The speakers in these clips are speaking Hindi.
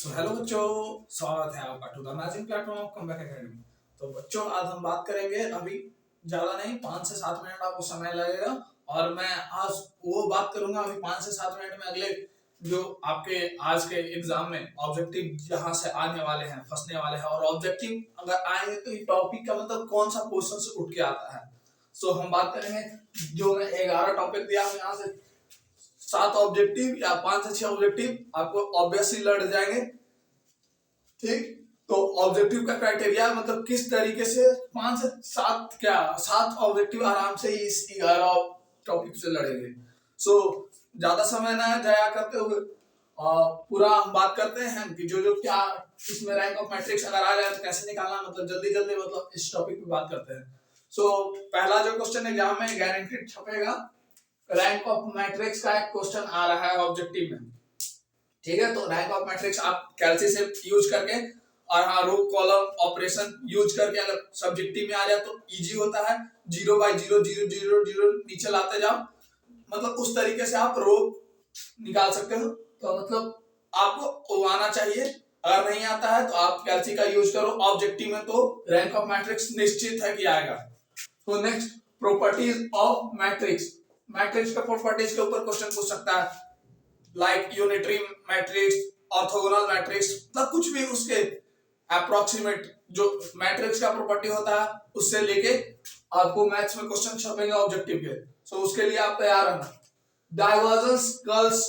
हेलो बच्चों, स्वागत है आपका to the magic platform of Comeback Academy. तो बच्चों, आज हम बात करेंगे, अभी ज्यादा नहीं, 5 से 7 मिनट आपको समय लगेगा। और मैं आज वो बात करूंगा अभी 5 से 7 मिनट में, अगले जो आपके आज के एग्जाम में ऑब्जेक्टिव जहां से आने वाले हैं, फंसने वाले हैं। और ऑब्जेक्टिव अगर आएंगे तो ये टॉपिक का मतलब कौन सा क्वेश्चन से उठ के आता है। सो हम बात करेंगे, जो मैं 11 टॉपिक दिया हूं, यहाँ से 7 ऑब्जेक्टिव या 5 से 6 ऑब्जेक्टिव आपको ऑब्वियसली लड़ जाएंगे। ठीक, तो ऑब्जेक्टिव का क्राइटेरिया मतलब किस तरीके से 5 से 7 क्या 7 ऑब्जेक्टिव आराम से इस 11 टॉपिक से लड़ेंगे। सो ज्यादा समय ना जाया करते हुए पूरा हम बात करते हैं कि जो जो क्या इसमें रैंक ऑफ मैट्रिक्स अगर आ जाए तो कैसे निकालना, मतलब जल्दी जल्दी मतलब इस टॉपिक पे बात करते हैं। सो पहला जो क्वेश्चन एग्जाम में गारंटीड छपेगा, रैंक ऑफ मैट्रिक्स का एक क्वेश्चन आ रहा है ऑब्जेक्टिव में। ठीक है, तो रैंक ऑफ मैट्रिक्स आप कैलसी से यूज करके और हाँ रो कॉलम ऑपरेशन यूज करके अगर सब्जेक्टिव में आ जाए तो इजी होता है। 0/0 0 0 0 नीचे लाते जाओ, मतलब उस तरीके से आप रो निकाल सकते हो। तो मतलब आपको वो आना चाहिए। अगर नहीं आता है तो आप कैलसी का यूज करो ऑब्जेक्टिव में, तो रैंक ऑफ मैट्रिक्स निश्चित है कि आएगा। तो next, properties of matrix. Matrix का प्रॉपर्टीज के ऊपर क्वेश्चन पूछ सकता है, like unitary matrix, orthogonal matrix, मतलब कुछ भी उसके अप्रोक्सीमेट जो मैट्रिक्स का प्रॉपर्टी होता है उससे लेके आपको मैथ्स में क्वेश्चन छपेंगे ऑब्जेक्टिव के। सो उसके लिए आप तैयार रहना। डाइवर्जेंस कर्व्स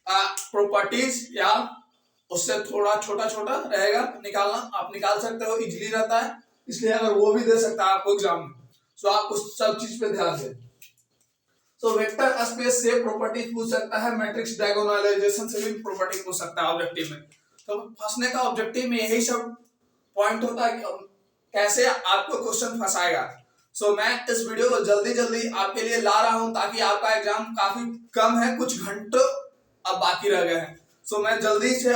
प्रॉपर्टीज या उससे थोड़ा छोटा छोटा रहेगा, निकालना आप निकाल सकते हो, इजीली रहता है, इसलिए अगर वो भी दे सकता है आपको एग्जाम में। सो आप उस सब चीज पे ध्यान दें। तो वेक्टर स्पेस से प्रॉपर्टी पूछ सकता है, मैट्रिक्स डायगोनलाइजेशन से भी प्रॉपर्टी पूछ सकता है ऑब्जेक्टिव में। तो फंसने का ऑब्जेक्टिव में यही सब पॉइंट होता है कि कैसे आपको क्वेश्चन फंसाएगा। सो मैं इस वीडियो को जल्दी जल्दी आपके लिए ला रहा हूं ताकि आपका एग्जाम काफी कम है, कुछ घंटों अब बाकी रह गए हैं। सो मैं जल्दी से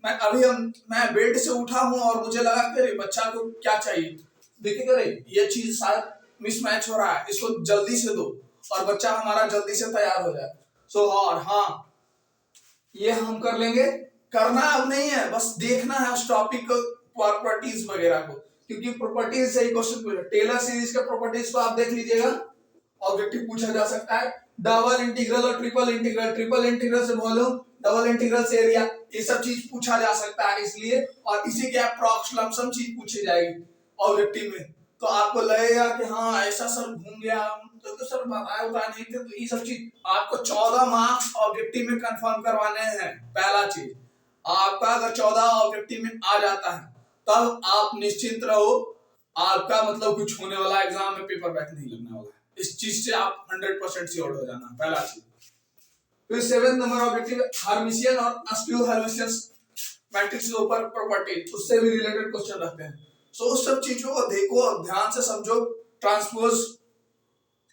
मैं बेड से उठा हूं और मुझे लगा कि अरे बच्चा को क्या चाहिए, देखिए अरे ये चीज शायद मिसमैच हो रहा है, इसको जल्दी से दो और बच्चा हमारा जल्दी से तैयार हो जाए। सो और हाँ, ये हम कर लेंगे, करना अब नहीं है, बस देखना है उस टॉपिक को, प्रॉपर्टीज वगैरह को, क्योंकि प्रॉपर्टीज से ही क्वेश्चन पूछा। टेलर सीरीज के प्रॉपर्टीज को आप देख लीजिएगा, ऑब्जेक्टिव पूछा जा सकता है। डबल इंटीग्रल और ट्रिपल इंटीग्रल, ट्रिपल इंटीग्रल से वॉल्यूम, डबल इंटीग्रल से एरिया, ये सब चीज पूछा जा सकता है इसलिए, और इसी के अप्रॉक्स लमसम चीज पूछी जाएगी ऑब्जेक्टिव में। तो आपको लगेगा कि हाँ ऐसा सर घूम गया, तो सर बताया नहीं थे, तो ये सब चीज आपको 14 मार्क्स ऑब्जेक्टिव में कंफर्म करवाने हैं। पहला चीज, आपका अगर 14 ऑब्जेक्टिव में आ जाता है तब आप निश्चिंत रहो, आपका मतलब कुछ होने वाला एग्जाम में पेपर बैक नहीं लगने वाला है। इस चीज से आप 100% श्योर हो जाना, पहला चीज। फिर 7 नंबर ऑब्जेक्टिव हार्मिशियन और अस्क्यू हार्मिशियन मैट्रिक्स के ऊपर प्रॉपर्टी, उससे भी रिलेटेड क्वेश्चन रखते हैं। सो उस सब चीजों को देखो और ध्यान से समझो। ट्रांसपोज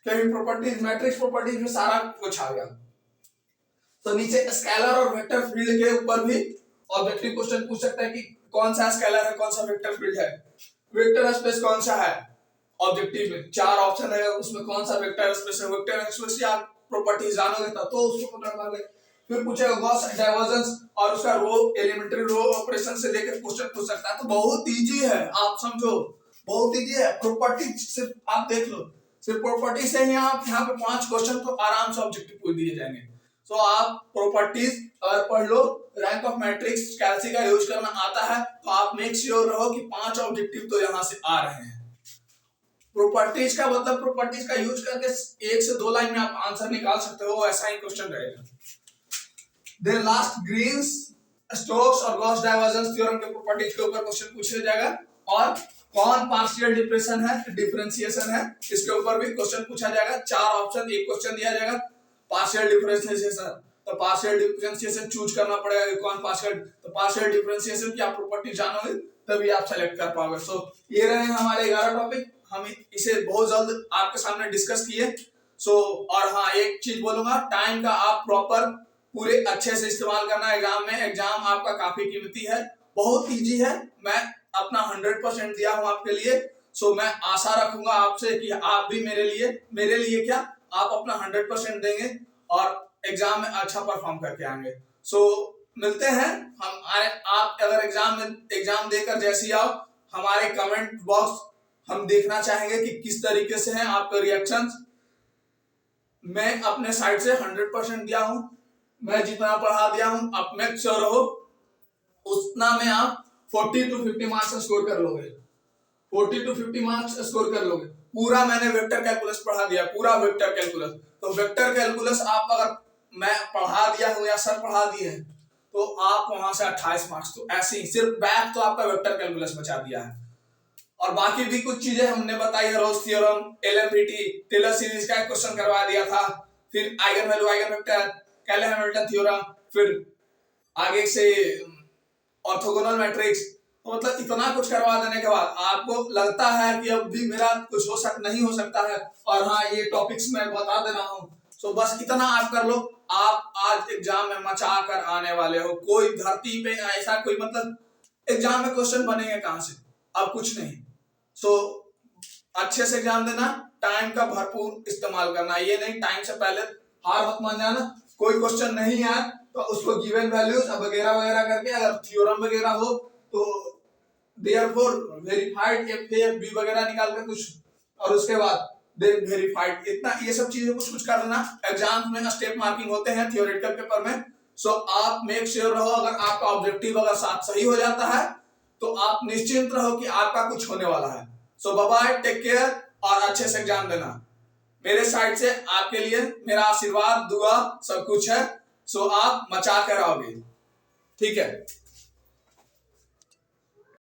के प्रॉपर्टीज, मैट्रिक्स प्रॉपर्टीज में सारा कुछ आ गया। तो नीचे स्केलर और वेक्टर फील्ड के ऊपर भी ऑब्जेक्टिव क्वेश्चन पूछ सकता है कि कौन सा स्केलर है, कौन सा वेक्टर फील्ड है, वेक्टर स्पेस कौन सा है। ऑब्जेक्टिव में 4 ऑप्शन है, उसमें कौन सा वेक्टर स्पेस है। वेक्टर स्पेस की आप प्रॉपर्टीज जानोगे तब तो उसको पकड़ पाओगे। फिर पूछेगा गॉस डाइवर्जेंस और उसका रो एलिमेंट्री रो ऑपरेशन से लेकर क्वेश्चन पूछ सकता है। तो बहुत इजी है, आप समझो, बहुत इजी है। प्रॉपर्टी सिर्फ आप देख लो, सिर्फ प्रॉपर्टी से ही आप यहाँ पे 5 क्वेश्चन तो आराम से ऑब्जेक्टिव पूछ दिए जाएंगे। तो आप प्रॉपर्टीज अगर पढ़ लो, रैंक ऑफ मैट्रिक्स कैलसी का यूज करना आता है, तो आप मेक श्योर रहो कि 5 ऑब्जेक्टिव तो यहाँ से आ रहे हैं। प्रॉपर्टीज का मतलब प्रॉपर्टीज का यूज करके 1 से 2 लाइन में आप आंसर निकाल सकते हो, ऐसा ही क्वेश्चन रहेगा। देन लास्ट, ग्रीन्स स्टोक्स और गॉस डाइवर्जेंस थ्योरम के प्रॉपर्टीज के ऊपर क्वेश्चन पूछा जाएगा। और कौन पार्शियल डिफरेंशिएशन है, डिफरेंशिएशन है, इसके ऊपर भी क्वेश्चन पूछा जाएगा। 4 ऑप्शन, एक क्वेश्चन दिया जाएगा, पार्शियल डिफरेंशिएशन। तो पार्शियल डिफरेंशिएशन चूज करना पड़ेगा कि कौन पार्शियल, तो पार्शियल डिफरेंशिएशन की आप प्रॉपर्टी जानोगे तभी आप सेलेक्ट कर पाओगे। सो ये रहे हमारे 11 टॉपिक, हम इसे बहुत जल्द आपके सामने डिस्कस किए। सो और हाँ, एक चीज बोलूंगा, टाइम का आप प्रॉपर पूरे अच्छे से इस्तेमाल करना एग्जाम में। एग्जाम आपका काफी कीमती है, बहुत इजी है, मैं अपना 100% दिया हूं आपके लिए। सो मैं आशा रखूंगा आपसे कि आप भी मेरे लिए क्या, आप अपना 100% देंगे और एग्जाम में अच्छा परफॉर्म करके आएंगे। सो मिलते हैं आप अगर एग्जाम देकर जैसे ही आओ, हमारे कमेंट बॉक्स हम देखना चाहेंगे कि किस तरीके से हैं आपके रिएक्शंस। मैं अपने साइड से 100% दिया हूं, मैं जितना पढ़ा दिया हूं, आप मेक श्योर रहो उतना में आप 40 to 50 मार्क्स स्कोर कर लोगे, 40 to 50 मार्क्स स्कोर कर लोगे। पूरा मैंने वेक्टर कैलकुलस पढ़ा दिया, पूरा वेक्टर कैलकुलस। तो वेक्टर कैलकुलस आप अगर मैं पढ़ा दिया हूं या सर पढ़ा दिए हैं तो आप वहां से 28 मार्क्स, तो ऐसे ही सिर्फ बैक तो आपका वेक्टर कैलकुलस बचा दिया है। और बाकी भी कुछ चीजें हमने बताई है, रोल्स थ्योरम, एलएमपीटी, टेलर सीरीज का एक क्वेश्चन करवा दिया था, फिर eigen value, eigen vector, Keller-Hamilton theorem, फिर आगे से ऑर्थोगोनल मैट्रिक्स। तो मतलब इतना कुछ करवा देने के बाद आपको लगता है कि अब भी मेरा कुछ नहीं हो सकता है, और हाँ ये टॉपिक्स मैं बता दे रहा हूँ, तो बस इतना आप कर लो। आप आज एग्जाम में मचा कर आने वाले हो, कोई धरती पे ऐसा कोई मतलब एग्जाम में क्वेश्चन बनेंगे कहां से, अब कुछ नहीं। सो अच्छे से एग्जाम देना, टाइम का भरपूर इस्तेमाल करना, ये नहीं टाइम से पहले हार मत मान जाना। कोई क्वेश्चन नहीं है तो उसको गिवन वैल्यूज वगैरह वगैरह करके, अगर थ्योरम वगैरह हो तो देयरफॉर वेरीफाइड एफ बी वगैरह निकाल कर कुछ, और उसके बाद वेरीफाइड, इतना ये सब चीजें कुछ कुछ कर लेना। एग्जाम में स्टेप मार्किंग होते हैं थियोरेटिकल पेपर में। सो आप मेक श्योर रहो, अगर आपका ऑब्जेक्टिव अगर साथ सही हो जाता है तो आप निश्चिंत रहो कि आपका कुछ होने वाला है। सो बाय बाय, टेक केयर, और अच्छे से एग्जाम देना। मेरे साइड से आपके लिए मेरा आशीर्वाद, दुआ सब कुछ है। सो आप मचा कर आओगे, ठीक है।